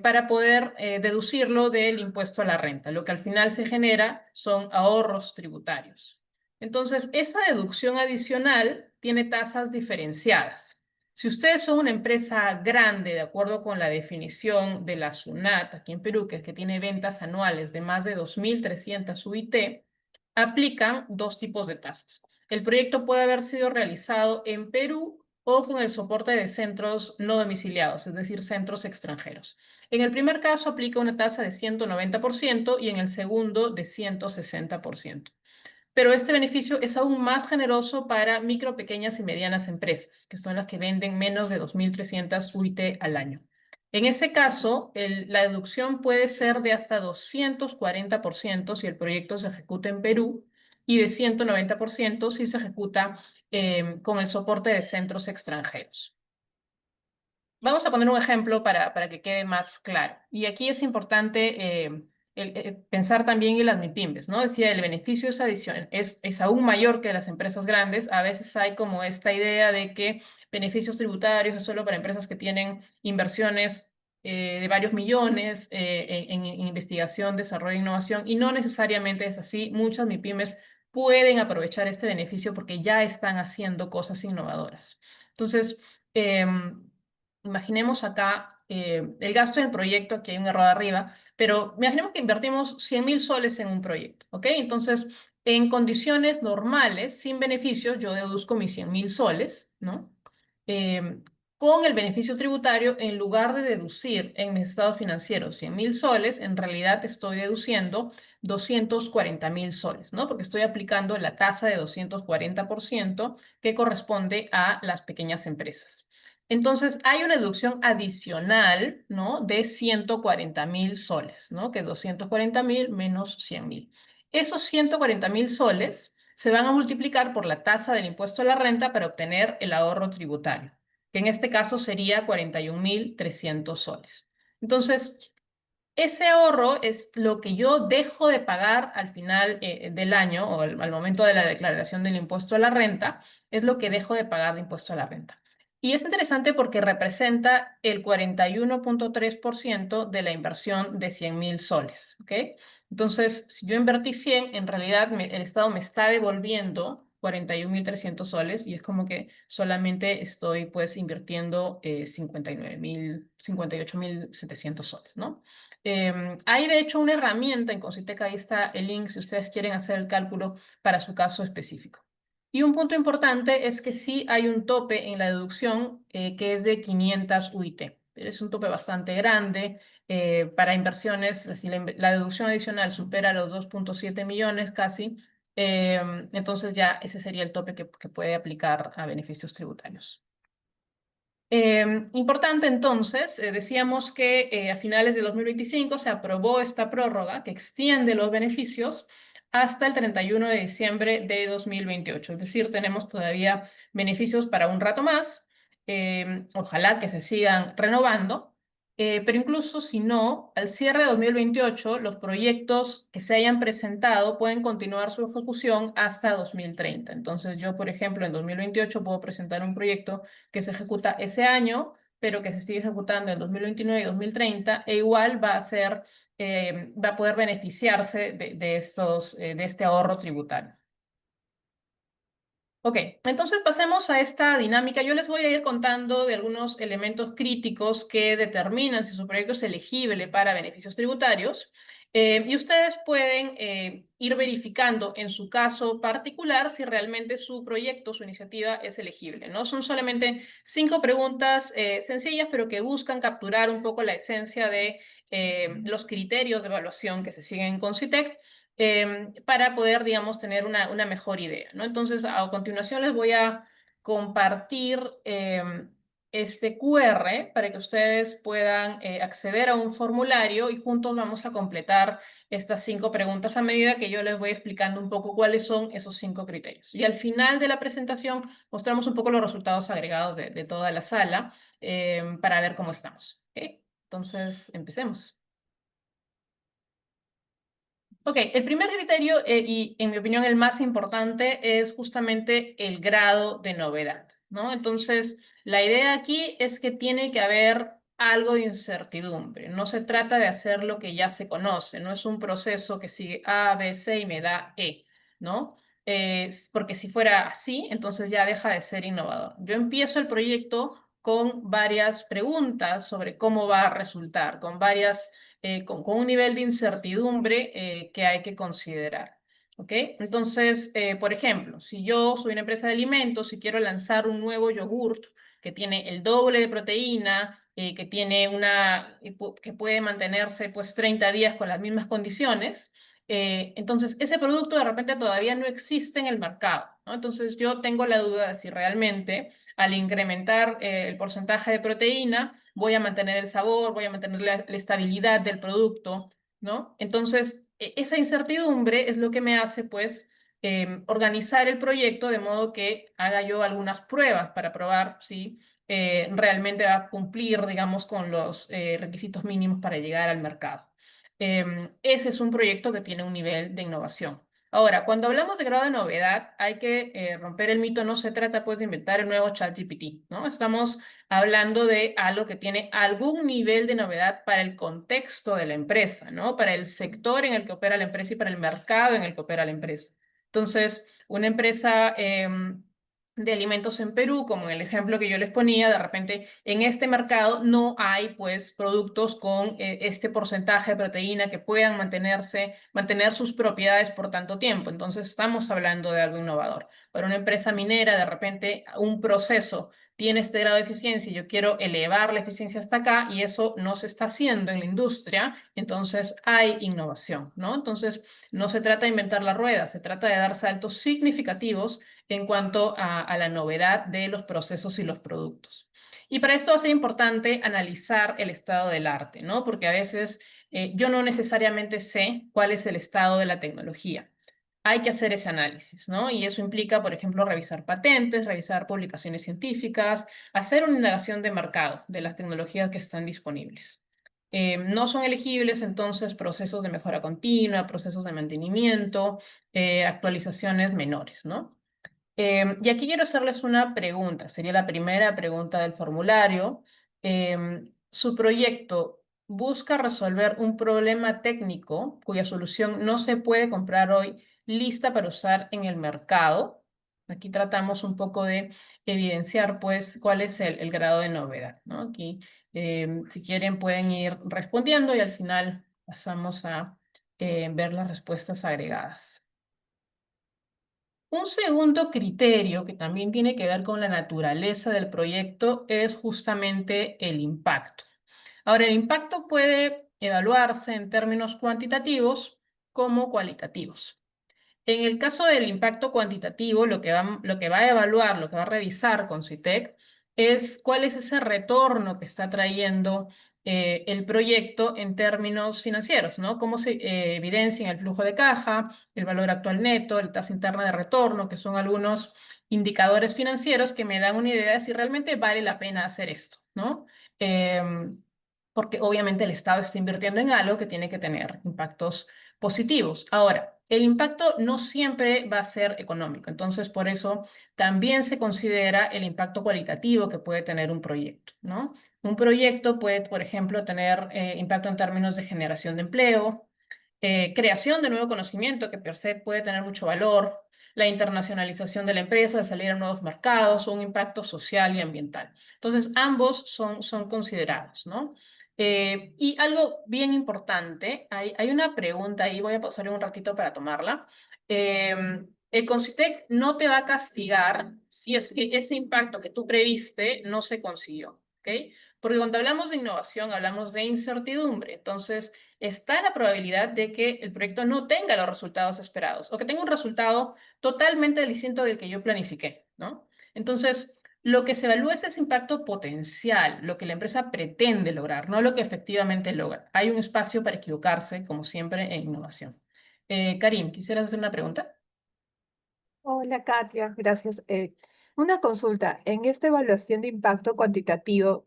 para poder deducirlo del impuesto a la renta. Lo que al final se genera son ahorros tributarios. Entonces, esa deducción adicional tiene tasas diferenciadas. Si ustedes son una empresa grande, de acuerdo con la definición de la SUNAT aquí en Perú, que es que tiene ventas anuales de más de 2.300 UIT, aplican dos tipos de tasas. El proyecto puede haber sido realizado en Perú o con el soporte de centros no domiciliados, es decir, centros extranjeros. En el primer caso aplica una tasa de 190% y en el segundo de 160%. Pero este beneficio es aún más generoso para micro, pequeñas y medianas empresas, que son las que venden menos de 2.300 UIT al año. En ese caso, la deducción puede ser de hasta 240% si el proyecto se ejecuta en Perú y de 190% si se ejecuta con el soporte de centros extranjeros. Vamos a poner un ejemplo para que quede más claro. Y aquí es importante pensar también en las MIPYMES, ¿no? Decía, el beneficio es adicional, es aún mayor que las empresas grandes. A veces hay como esta idea de que beneficios tributarios es solo para empresas que tienen inversiones de varios millones en investigación, desarrollo e innovación, y no necesariamente es así. Muchas MIPYMES pueden aprovechar este beneficio porque ya están haciendo cosas innovadoras. Entonces, imaginemos acá el gasto del proyecto, aquí hay un error arriba, pero imaginemos que invertimos 100.000 soles en un proyecto, ¿ok? Entonces, en condiciones normales, sin beneficios, yo deduzco mis 100.000 soles, ¿no? Eh, con el beneficio tributario, en lugar de deducir en mis estados financieros 100.000 soles, en realidad estoy deduciendo 240.000 soles, ¿no? Porque estoy aplicando la tasa de 240% que corresponde a las pequeñas empresas. Entonces, hay una deducción adicional, ¿no? De 140.000 soles, ¿no? Que es 240.000 menos 100.000. Esos 140.000 soles se van a multiplicar por la tasa del impuesto a la renta para obtener el ahorro tributario, que en este caso sería 41.300 soles. Entonces, ese ahorro es lo que yo dejo de pagar al final del año o al momento de la declaración del impuesto a la renta, es lo que dejo de pagar de impuesto a la renta. Y es interesante porque representa el 41.3% de la inversión de 100.000 soles, ¿ok? Entonces, si yo invertí 100, en realidad el Estado me está devolviendo 41.300 soles y es como que solamente estoy pues invirtiendo 58.700 soles, ¿no? Hay de hecho una herramienta en Concitec, ahí está el link si ustedes quieren hacer el cálculo para su caso específico. Y un punto importante es que sí hay un tope en la deducción que es de 500 UIT. Es un tope bastante grande para inversiones. Si la deducción adicional supera los 2.7 millones casi, entonces ya ese sería el tope que puede aplicar a beneficios tributarios. Importante entonces, decíamos que a finales de 2025 se aprobó esta prórroga que extiende los beneficios hasta el 31 de diciembre de 2028. Es decir, tenemos todavía beneficios para un rato más. Ojalá que se sigan renovando. Pero incluso si no, al cierre de 2028, los proyectos que se hayan presentado pueden continuar su ejecución hasta 2030. Entonces yo, por ejemplo, en 2028 puedo presentar un proyecto que se ejecuta ese año, pero que se sigue ejecutando en 2029 y 2030, e igual va a poder beneficiarse de este ahorro tributario. Ok, entonces pasemos a esta dinámica. Yo les voy a ir contando de algunos elementos críticos que determinan si su proyecto es elegible para beneficios tributarios. Y ustedes pueden ir verificando en su caso particular si realmente su proyecto, su iniciativa es elegible, ¿no? Son solamente 5 preguntas sencillas, pero que buscan capturar un poco la esencia de los criterios de evaluación que se siguen en Concitec para poder, digamos, tener una mejor idea, ¿no? Entonces, a continuación les voy a compartir este QR para que ustedes puedan acceder a un formulario y juntos vamos a completar estas 5 preguntas a medida que yo les voy explicando un poco cuáles son esos 5 criterios. Y al final de la presentación mostramos un poco los resultados agregados de toda la sala para ver cómo estamos. ¿Ok? Entonces, empecemos. Ok, el primer criterio, y en mi opinión el más importante, es justamente el grado de novedad, ¿no? Entonces, la idea aquí es que tiene que haber algo de incertidumbre. No se trata de hacer lo que ya se conoce, no es un proceso que sigue A, B, C y me da E, ¿no? Porque si fuera así, entonces ya deja de ser innovador. Yo empiezo el proyecto con varias preguntas sobre cómo va a resultar, con un nivel de incertidumbre que hay que considerar. ¿Ok? Entonces, por ejemplo, si yo soy una empresa de alimentos y quiero lanzar un nuevo yogurt que tiene el doble de proteína, que puede mantenerse pues 30 días con las mismas condiciones, entonces ese producto de repente todavía no existe en el mercado, ¿no? Entonces yo tengo la duda de si realmente al incrementar el porcentaje de proteína voy a mantener el sabor, voy a mantener la estabilidad del producto, ¿no? Entonces, esa incertidumbre es lo que me hace, pues, organizar el proyecto de modo que haga yo algunas pruebas para probar si realmente va a cumplir, digamos, con los requisitos mínimos para llegar al mercado. Ese es un proyecto que tiene un nivel de innovación. Ahora, cuando hablamos de grado de novedad, hay que romper el mito, no se trata pues de inventar el nuevo ChatGPT, ¿no? Estamos hablando de algo que tiene algún nivel de novedad para el contexto de la empresa, ¿no? Para el sector en el que opera la empresa y para el mercado en el que opera la empresa. Entonces, una empresa de alimentos en Perú, como en el ejemplo que yo les ponía, de repente en este mercado no hay pues productos con este porcentaje de proteína que puedan mantener sus propiedades por tanto tiempo. Entonces estamos hablando de algo innovador. Para una empresa minera, de repente un proceso tiene este grado de eficiencia y yo quiero elevar la eficiencia hasta acá y eso no se está haciendo en la industria, entonces hay innovación, ¿no? Entonces, no se trata de inventar la rueda, se trata de dar saltos significativos en cuanto a la novedad de los procesos y los productos. Y para esto va a ser importante analizar el estado del arte, ¿no? Porque a veces yo no necesariamente sé cuál es el estado de la tecnología. Hay que hacer ese análisis, ¿no? Y eso implica, por ejemplo, revisar patentes, revisar publicaciones científicas, hacer una indagación de mercado de las tecnologías que están disponibles. No son elegibles entonces procesos de mejora continua, procesos de mantenimiento, actualizaciones menores, ¿no? Y aquí quiero hacerles una pregunta, sería la primera pregunta del formulario. ¿Su proyecto busca resolver un problema técnico cuya solución no se puede comprar hoy lista para usar en el mercado? Aquí tratamos un poco de evidenciar, pues, cuál es el grado de novedad, ¿no? Aquí, si quieren, pueden ir respondiendo y al final pasamos a ver las respuestas agregadas. Un segundo criterio que también tiene que ver con la naturaleza del proyecto es justamente el impacto. Ahora, el impacto puede evaluarse en términos cuantitativos como cualitativos. En el caso del impacto cuantitativo, lo que va a evaluar, lo que va a revisar con CITEC es cuál es ese retorno que está trayendo el proyecto en términos financieros, ¿no? Cómo se evidencia en el flujo de caja, el valor actual neto, la tasa interna de retorno, que son algunos indicadores financieros que me dan una idea de si realmente vale la pena hacer esto, ¿no? Porque obviamente el Estado está invirtiendo en algo que tiene que tener impactos positivos. Ahora, el impacto no siempre va a ser económico, entonces por eso también se considera el impacto cualitativo que puede tener un proyecto, ¿no? Un proyecto puede, por ejemplo, tener impacto en términos de generación de empleo, creación de nuevo conocimiento que per se puede tener mucho valor, la internacionalización de la empresa, de salir a nuevos mercados, o un impacto social y ambiental. Entonces, ambos son considerados, ¿no? Y algo bien importante, hay una pregunta ahí, voy a pasarle un ratito para tomarla. El CONCITEC no te va a castigar si es que ese impacto que tú previste no se consiguió, ¿ok? Porque cuando hablamos de innovación, hablamos de incertidumbre. Entonces, está la probabilidad de que el proyecto no tenga los resultados esperados o que tenga un resultado totalmente distinto del que yo planifiqué, ¿no? Entonces, lo que se evalúa es ese impacto potencial, lo que la empresa pretende lograr, no lo que efectivamente logra. Hay un espacio para equivocarse, como siempre, en innovación. Karim, ¿quisieras hacer una pregunta? Hola Katia, gracias. Una consulta. En esta evaluación de impacto cuantitativo,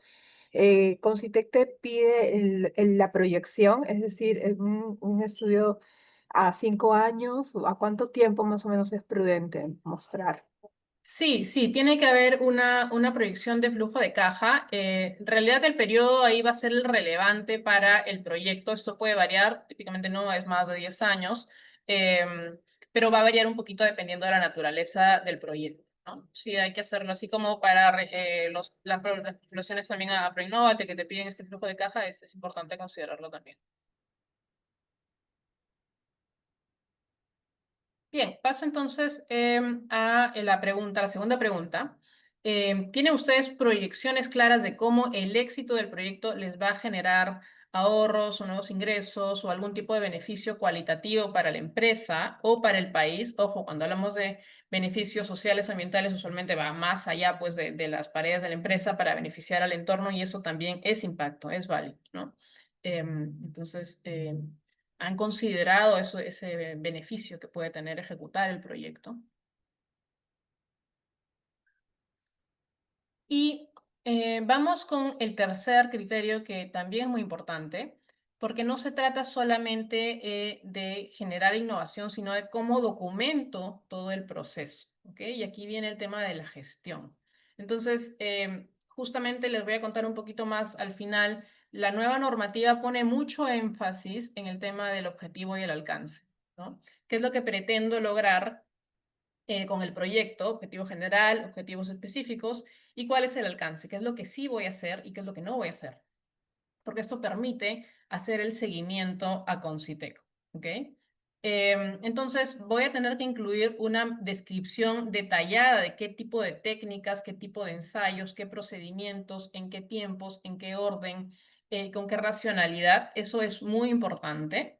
Concitec te pide la proyección, es decir, un estudio a 5 años, ¿o a cuánto tiempo más o menos es prudente mostrar? Sí, sí, tiene que haber una proyección de flujo de caja. En realidad el periodo ahí va a ser el relevante para el proyecto. Esto puede variar, típicamente no es más de 10 años, pero va a variar un poquito dependiendo de la naturaleza del proyecto, ¿no? Sí, hay que hacerlo así como para las postulaciones también a Proinnovate que te piden este flujo de caja, es importante considerarlo también. Bien, paso entonces a la segunda pregunta. ¿Tienen ustedes proyecciones claras de cómo el éxito del proyecto les va a generar ahorros o nuevos ingresos o algún tipo de beneficio cualitativo para la empresa o para el país? Ojo, cuando hablamos de beneficios sociales, ambientales, usualmente va más allá pues, de las paredes de la empresa para beneficiar al entorno y eso también es impacto, es válido, ¿no? Entonces, ¿han considerado eso, ese beneficio que puede tener ejecutar el proyecto? Y vamos con el tercer criterio que también es muy importante, porque no se trata solamente de generar innovación, sino de cómo documento todo el proceso, ¿ok? Y aquí viene el tema de la gestión. Entonces, justamente les voy a contar un poquito más al final. La nueva normativa pone mucho énfasis en el tema del objetivo y el alcance, ¿no? ¿Qué es lo que pretendo lograr con el proyecto? Objetivo general, objetivos específicos y cuál es el alcance, qué es lo que sí voy a hacer y qué es lo que no voy a hacer. Porque esto permite hacer el seguimiento a Concitec, ¿ok? Entonces, voy a tener que incluir una descripción detallada de qué tipo de técnicas, qué tipo de ensayos, qué procedimientos, en qué tiempos, en qué orden, con qué racionalidad. Eso es muy importante.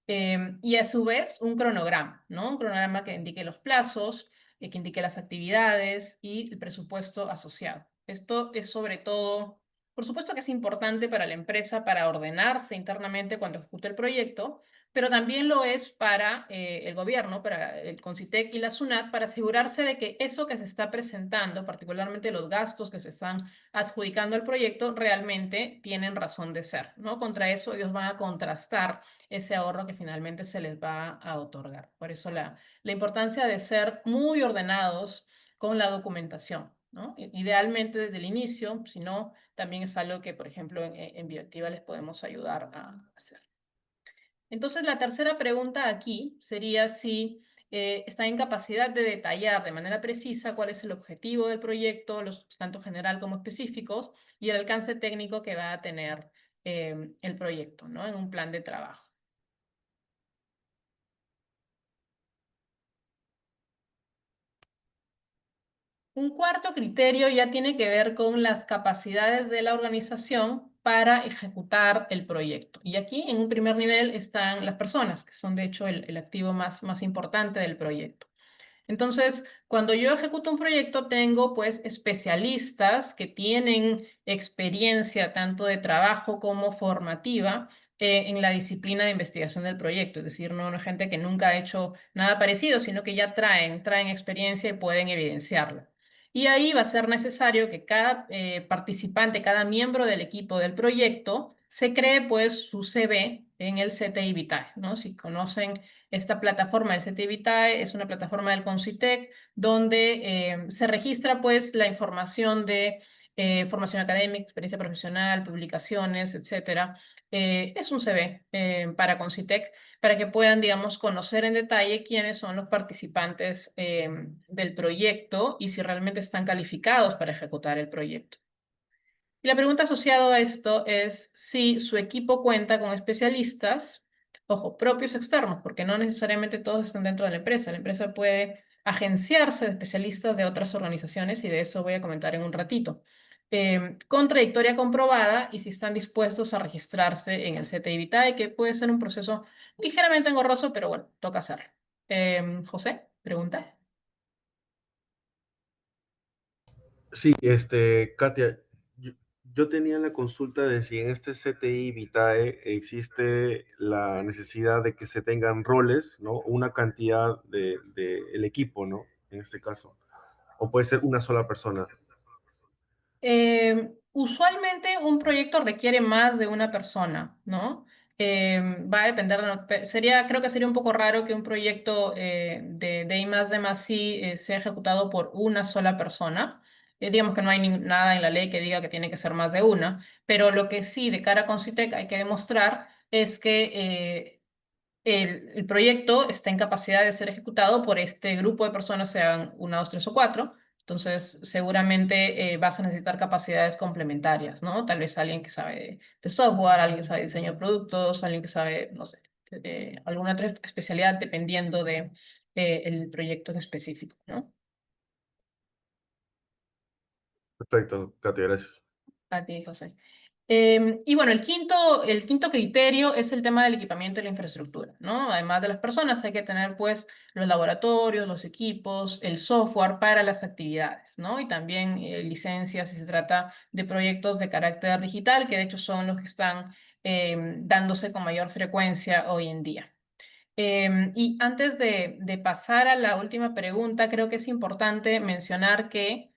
Y a su vez, un cronograma, ¿no? Un cronograma que indique los plazos, que indique las actividades y el presupuesto asociado. Esto es sobre todo, por supuesto que es importante para la empresa para ordenarse internamente cuando ejecute el proyecto, pero también lo es para el gobierno, para el CONCITEC y la SUNAT, para asegurarse de que eso que se está presentando, particularmente los gastos que se están adjudicando al proyecto, realmente tienen razón de ser, ¿no? Contra eso ellos van a contrastar ese ahorro que finalmente se les va a otorgar. Por eso la importancia de ser muy ordenados con la documentación, ¿no? Idealmente desde el inicio, si no, también es algo que, por ejemplo, en Bioactiva les podemos ayudar a hacer. Entonces, la tercera pregunta aquí sería si está en capacidad de detallar de manera precisa cuál es el objetivo del proyecto, tanto general como específicos, y el alcance técnico que va a tener el proyecto, ¿no? En un plan de trabajo. Un cuarto criterio ya tiene que ver con las capacidades de la organización para ejecutar el proyecto. Y aquí en un primer nivel están las personas, que son de hecho el activo más importante del proyecto. Entonces, cuando yo ejecuto un proyecto, tengo pues especialistas que tienen experiencia tanto de trabajo como formativa en la disciplina de investigación del proyecto. Es decir, no gente que nunca ha hecho nada parecido, sino que ya traen experiencia y pueden evidenciarla. Y ahí va a ser necesario que cada participante, cada miembro del equipo del proyecto, se cree pues su CV en el CTI Vitae, ¿no? Si conocen esta plataforma del CTI Vitae, es una plataforma del CONCITEC donde se registra pues la información de formación académica, experiencia profesional, publicaciones, etcétera. Es un CV para CONCITEC para que puedan, digamos, conocer en detalle quiénes son los participantes del proyecto y si realmente están calificados para ejecutar el proyecto. Y la pregunta asociada a esto es si su equipo cuenta con especialistas, ojo, propios o externos, porque no necesariamente todos están dentro de la empresa. La empresa puede agenciarse de especialistas de otras organizaciones y de eso voy a comentar en un ratito. Con trayectoria comprobada y si están dispuestos a registrarse en el CTI Vitae, que puede ser un proceso ligeramente engorroso, pero bueno, toca hacerlo. José, pregunta. Sí, Katia, yo, yo tenía la consulta de si en este CTI Vitae existe la necesidad de que se tengan roles, ¿no? Una cantidad de el equipo, ¿no? En este caso. O puede ser una sola persona. Usualmente un proyecto requiere más de una persona, ¿no? Va a depender, creo que sería un poco raro que un proyecto de I+D+I sea ejecutado por una sola persona. Digamos que no hay nada en la ley que diga que tiene que ser más de una, pero lo que sí de cara a Concitec hay que demostrar es que el proyecto está en capacidad de ser ejecutado por este grupo de personas, sean una, dos, tres o cuatro. Entonces, seguramente vas a necesitar capacidades complementarias, ¿no? Tal vez alguien que sabe de software, alguien que sabe de diseño de productos, alguien que sabe, no sé, de alguna otra especialidad dependiendo de el proyecto en específico, ¿no? Perfecto, Katia, gracias. A ti, José. Y bueno, el quinto criterio es el tema del equipamiento y la infraestructura, ¿no? Además de las personas, hay que tener pues los laboratorios, los equipos, el software para las actividades, ¿no? Y también licencias si se trata de proyectos de carácter digital, que de hecho son los que están dándose con mayor frecuencia hoy en día. Y antes de pasar a la última pregunta, creo que es importante mencionar que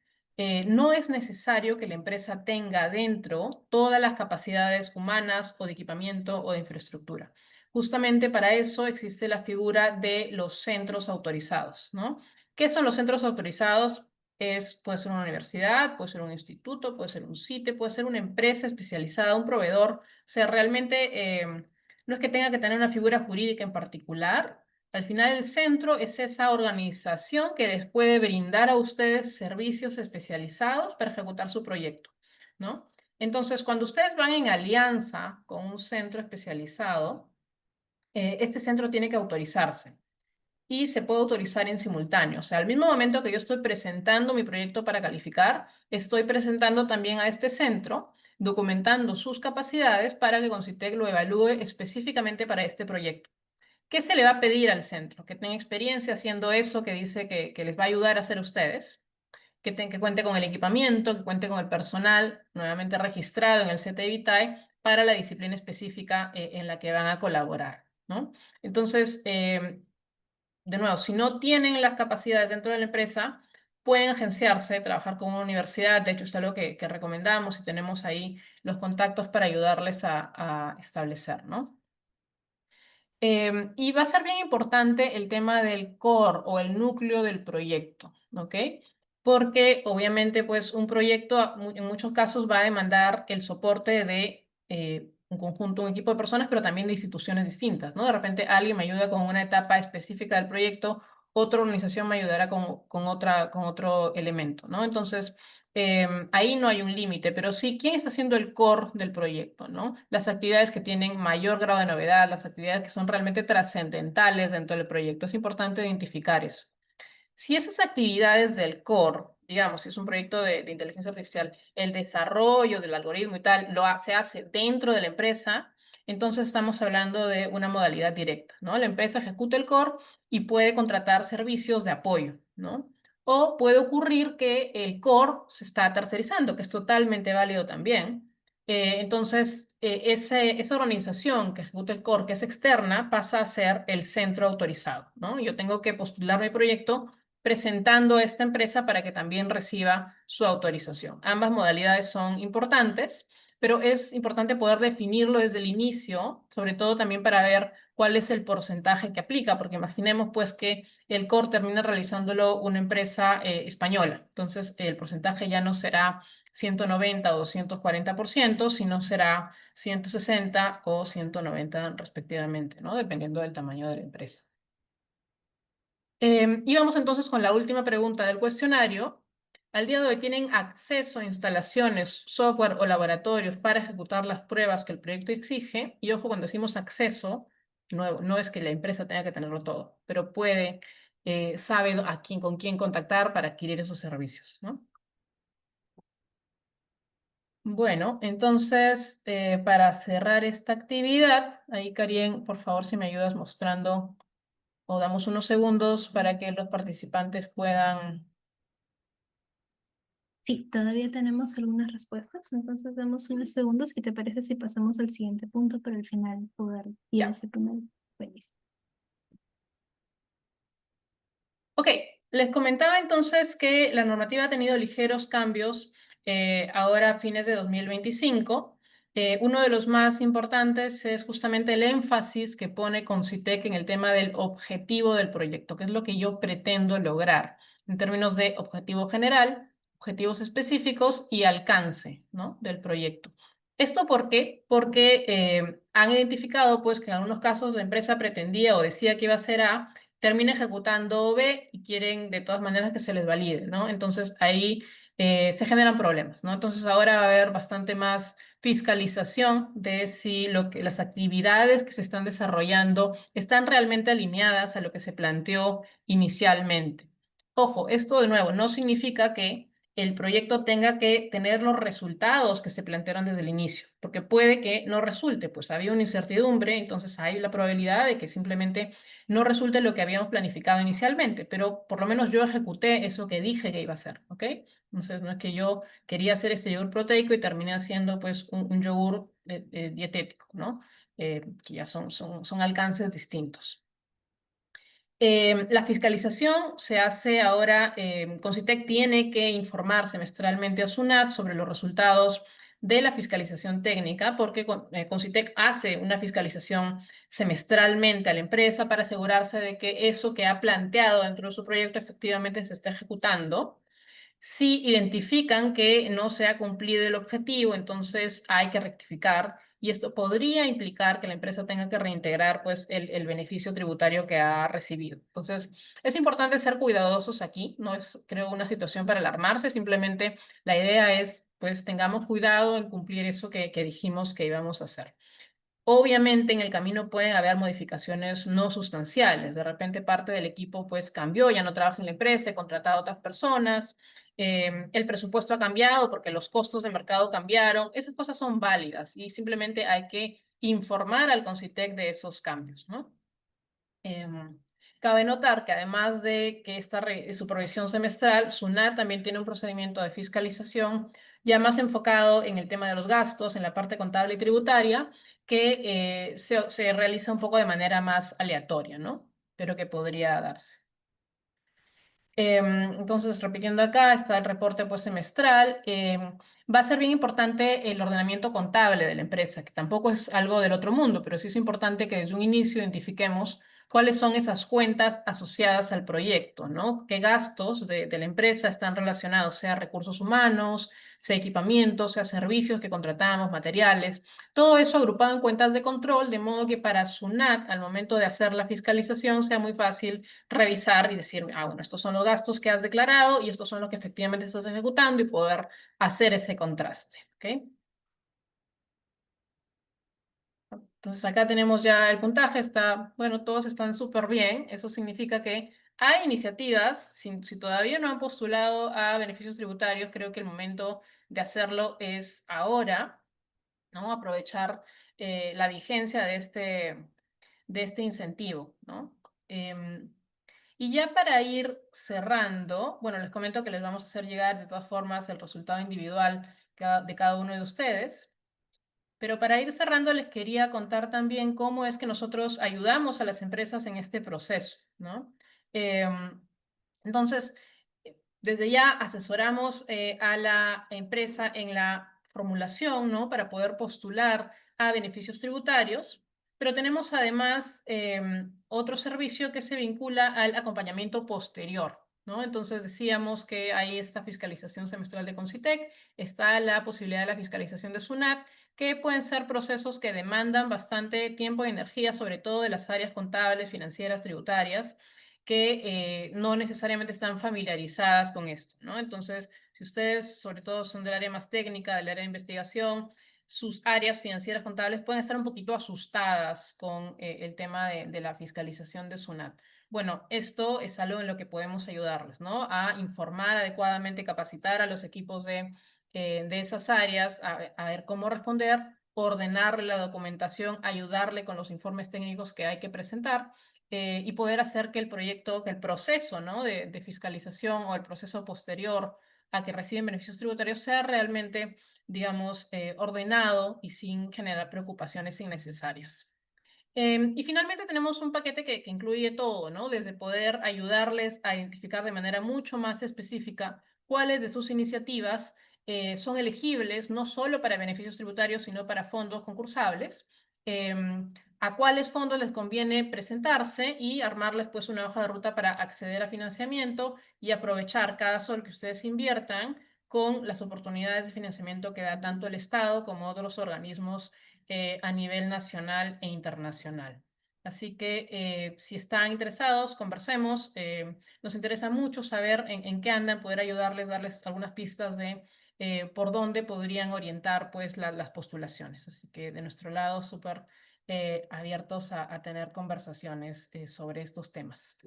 no es necesario que la empresa tenga dentro todas las capacidades humanas o de equipamiento o de infraestructura. Justamente para eso existe la figura de los centros autorizados, ¿no? ¿Qué son los centros autorizados? Puede ser una universidad, puede ser un instituto, puede ser un sitio, puede ser una empresa especializada, un proveedor. O sea, realmente no es que tenga que tener una figura jurídica en particular. Al final, el centro es esa organización que les puede brindar a ustedes servicios especializados para ejecutar su proyecto, ¿no? Entonces, cuando ustedes van en alianza con un centro especializado, este centro tiene que autorizarse y se puede autorizar en simultáneo. O sea, al mismo momento que yo estoy presentando mi proyecto para calificar, estoy presentando también a este centro, documentando sus capacidades para que Concitec lo evalúe específicamente para este proyecto. ¿Qué se le va a pedir al centro? Que tenga experiencia haciendo eso que dice que les va a ayudar a hacer ustedes, que cuente con el equipamiento, que cuente con el personal nuevamente registrado en el CTI Vitae para la disciplina específica en la que van a colaborar, ¿no? Entonces, de nuevo, si no tienen las capacidades dentro de la empresa, pueden agenciarse, trabajar con una universidad. De hecho, es algo que recomendamos y tenemos ahí los contactos para ayudarles a establecer, ¿no? Y va a ser bien importante el tema del core o el núcleo del proyecto, ¿ok? Porque obviamente pues un proyecto en muchos casos va a demandar el soporte de un conjunto, un equipo de personas, pero también de instituciones distintas, ¿no? De repente alguien me ayuda con una etapa específica del proyecto, otra organización me ayudará con otro elemento, ¿no? Entonces, ahí no hay un límite, pero sí, ¿quién está haciendo el core del proyecto, ¿no? Las actividades que tienen mayor grado de novedad, las actividades que son realmente trascendentales dentro del proyecto. Es importante identificar eso. Si esas actividades del core, digamos, si es un proyecto de inteligencia artificial, el desarrollo del algoritmo y tal, se hace dentro de la empresa, entonces estamos hablando de una modalidad directa, ¿no? La empresa ejecuta el core y puede contratar servicios de apoyo, ¿no? O puede ocurrir que el core se está tercerizando, que es totalmente válido también. Entonces, esa organización que ejecuta el core, que es externa, pasa a ser el centro autorizado, ¿no? Yo tengo que postular mi proyecto presentando a esta empresa para que también reciba su autorización. Ambas modalidades son importantes, pero es importante poder definirlo desde el inicio, sobre todo también para ver cuál es el porcentaje que aplica, porque imaginemos pues que el core termina realizándolo una empresa española, entonces el porcentaje ya no será 190 o 240%, sino será 160 o 190 respectivamente, ¿no? Dependiendo del tamaño de la empresa. Y vamos entonces con la última pregunta del cuestionario. Al día de hoy, ¿tienen acceso a instalaciones, software o laboratorios para ejecutar las pruebas que el proyecto exige? Y ojo, cuando decimos acceso, no es que la empresa tenga que tenerlo todo, pero sabe con quién contactar para adquirir esos servicios, ¿no? Bueno, entonces, para cerrar esta actividad, ahí, Karien, por favor, si me ayudas mostrando o damos unos segundos para que los participantes puedan... Sí, todavía tenemos algunas respuestas, entonces damos unos segundos. ¿Qué te parece si pasamos al siguiente punto para al final poder ir Ya. a ese primero? Buenísimo. Ok, les comentaba entonces que la normativa ha tenido ligeros cambios ahora a fines de 2025. Uno de los más importantes es justamente el énfasis que pone Concitec en el tema del objetivo del proyecto, que es lo que yo pretendo lograr en términos de objetivo general, objetivos específicos y alcance, ¿no?, del proyecto. ¿Esto por qué? Porque han identificado pues, que en algunos casos la empresa pretendía o decía que iba a ser A, termina ejecutando B y quieren de todas maneras que se les valide, ¿no? Entonces ahí se generan problemas, ¿no? Entonces ahora va a haber bastante más fiscalización de si las actividades que se están desarrollando están realmente alineadas a lo que se planteó inicialmente. Ojo, esto de nuevo no significa que el proyecto tenga que tener los resultados que se plantearon desde el inicio, porque puede que no resulte, pues había una incertidumbre, entonces hay la probabilidad de que simplemente no resulte lo que habíamos planificado inicialmente, pero por lo menos yo ejecuté eso que dije que iba a hacer, ¿ok? Entonces no es que yo quería hacer este yogur proteico y terminé haciendo pues un yogur dietético, ¿no? Que ya son alcances distintos. La fiscalización se hace ahora, Concitec tiene que informar semestralmente a SUNAT sobre los resultados de la fiscalización técnica, porque Concitec hace una fiscalización semestralmente a la empresa para asegurarse de que eso que ha planteado dentro de su proyecto efectivamente se está ejecutando. Si identifican que no se ha cumplido el objetivo, entonces hay que rectificar y esto podría implicar que la empresa tenga que reintegrar pues, el beneficio tributario que ha recibido. Entonces, es importante ser cuidadosos aquí, no es, creo, una situación para alarmarse, simplemente la idea es, pues, tengamos cuidado en cumplir eso que dijimos que íbamos a hacer. Obviamente en el camino pueden haber modificaciones no sustanciales. De repente parte del equipo pues cambió, ya no trabaja en la empresa, he contratado a otras personas, el presupuesto ha cambiado porque los costos de mercado cambiaron. Esas cosas son válidas y simplemente hay que informar al Concitec de esos cambios, ¿no? Cabe notar que además de que esta supervisión semestral, SUNAT también tiene un procedimiento de fiscalización ya más enfocado en el tema de los gastos, en la parte contable y tributaria, que se realiza un poco de manera más aleatoria, ¿no? Pero que podría darse. Entonces, repitiendo acá, está el reporte pues, semestral. Va a ser bien importante el ordenamiento contable de la empresa, que tampoco es algo del otro mundo, pero sí es importante que desde un inicio identifiquemos cuáles son esas cuentas asociadas al proyecto, ¿no? ¿Qué gastos de la empresa están relacionados, sea recursos humanos, sea equipamientos, sea servicios que contratamos, materiales? Todo eso agrupado en cuentas de control, de modo que para SUNAT, al momento de hacer la fiscalización, sea muy fácil revisar y decir, ah, bueno, estos son los gastos que has declarado y estos son los que efectivamente estás ejecutando y poder hacer ese contraste, ¿ok? Entonces acá tenemos ya el puntaje, está, bueno, todos están súper bien. Eso significa que hay iniciativas, si todavía no han postulado a beneficios tributarios, creo que el momento de hacerlo es ahora, ¿no? Aprovechar la vigencia de este incentivo, ¿no? Y ya para ir cerrando, bueno, les comento que les vamos a hacer llegar de todas formas el resultado individual de cada uno de ustedes. Pero para ir cerrando, les quería contar también cómo es que nosotros ayudamos a las empresas en este proceso, ¿no? Entonces, desde ya asesoramos a la empresa en la formulación, ¿no? Para poder postular a beneficios tributarios, pero tenemos además otro servicio que se vincula al acompañamiento posterior, ¿no? Entonces decíamos que hay esta fiscalización semestral de Concitec, está la posibilidad de la fiscalización de SUNAT, que pueden ser procesos que demandan bastante tiempo y energía, sobre todo de las áreas contables, financieras, tributarias, que no necesariamente están familiarizadas con esto, ¿no? Entonces, si ustedes, sobre todo, son del área más técnica, del área de investigación, sus áreas financieras contables pueden estar un poquito asustadas con el tema de la fiscalización de SUNAT. Bueno, esto es algo en lo que podemos ayudarles, ¿no? A informar adecuadamente, capacitar a los equipos de esas áreas, a ver cómo responder, ordenarle la documentación, ayudarle con los informes técnicos que hay que presentar y poder hacer que el proyecto, que el proceso, ¿no? de fiscalización o el proceso posterior a que reciben beneficios tributarios sea realmente, digamos, ordenado y sin generar preocupaciones innecesarias. Y finalmente tenemos un paquete que incluye todo, ¿no? Desde poder ayudarles a identificar de manera mucho más específica cuáles de sus iniciativas son elegibles no solo para beneficios tributarios, sino para fondos concursables, a cuáles fondos les conviene presentarse y armarles pues una hoja de ruta para acceder a financiamiento y aprovechar cada sol que ustedes inviertan con las oportunidades de financiamiento que da tanto el Estado como otros organismos a nivel nacional e internacional. Así que si están interesados, conversemos. Nos interesa mucho saber en qué andan, poder ayudarles, darles algunas pistas de por dónde podrían orientar pues, las postulaciones. Así que de nuestro lado, súper abiertos a tener conversaciones sobre estos temas.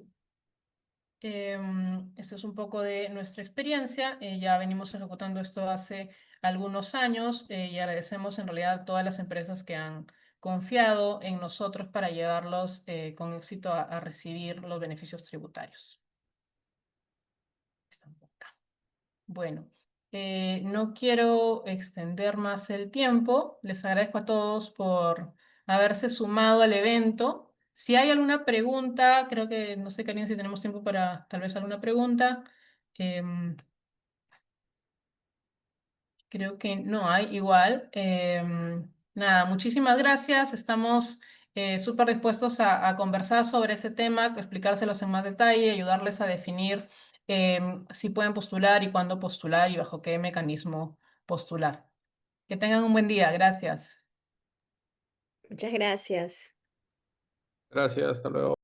Esto es un poco de nuestra experiencia. Ya venimos ejecutando esto hace algunos años y agradecemos en realidad a todas las empresas que han confiado en nosotros para llevarlos con éxito a recibir los beneficios tributarios. Están por acá. Bueno, no quiero extender más el tiempo. Les agradezco a todos por haberse sumado al evento. Si hay alguna pregunta, creo que, no sé, Karina, si tenemos tiempo para tal vez alguna pregunta. Creo que no hay igual. Nada, muchísimas gracias. Estamos súper dispuestos a conversar sobre ese tema, explicárselos en más detalle, ayudarles a definir si pueden postular y cuándo postular y bajo qué mecanismo postular. Que tengan un buen día. Gracias. Muchas gracias. Gracias, hasta luego.